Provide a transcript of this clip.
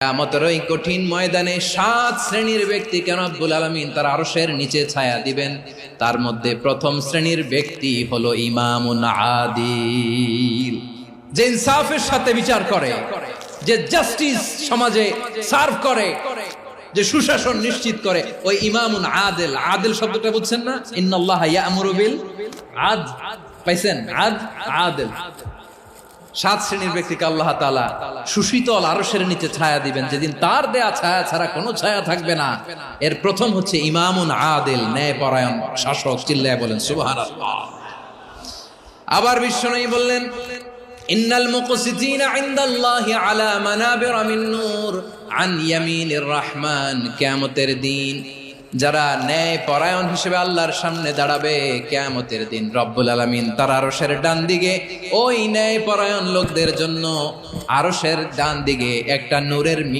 কিয়ামতের ওই কঠিন ময়দানে 7 শ্রেণীর ব্যক্তিকে রব্বুল আলামিন তার আরশের নিচে ছায়া দিবেন। তার মধ্যে প্রথম শ্রেণীর ব্যক্তি হলো ইমামুন আদিল, যে ইনসাফের সাথে বিচার করে, যে জাস্টিস সমাজে সার্ভ করে, যে সুশাসন নিশ্চিত করে, ওই ইমামুন আদিল। আদিল শব্দটা বুঝছেন না? ইন্নাল্লাহা ইয়া'মুরু বিল আদল, পাইছেন? আদিল। 7 শ্রেণীর ব্যক্তিকে আল্লাহ তাআলা সুশীতল আরশের নিচে ছায়া দিবেন, যেদিন তার দেয়া ছায়া ছাড়া কোনো ছায়া থাকবে না। এর প্রথম হচ্ছে ইমামুন আদিল, ন্যায়পরায়ণ শাসক। চিল্লায় বলেন সুবহানাল্লাহ। আবার বিশ্বনবী বললেন, ইন্নাল মুকসিতিনা ইনদাল্লাহি আলা মানাবিরা মিন নূর আন ইয়ামিনির রহমান। কিয়ামতের দিন যারা ন্যায় পরায়ণ হিসেবে আল্লাহর সামনে দাঁড়াবে, কিয়ামতের দিন রব্বুল আলামিন তার আরশের ডান দিকে ওই ন্যায় পরায়ণ লোকদের জন্য আরশের ডান দিকে একটা নূরের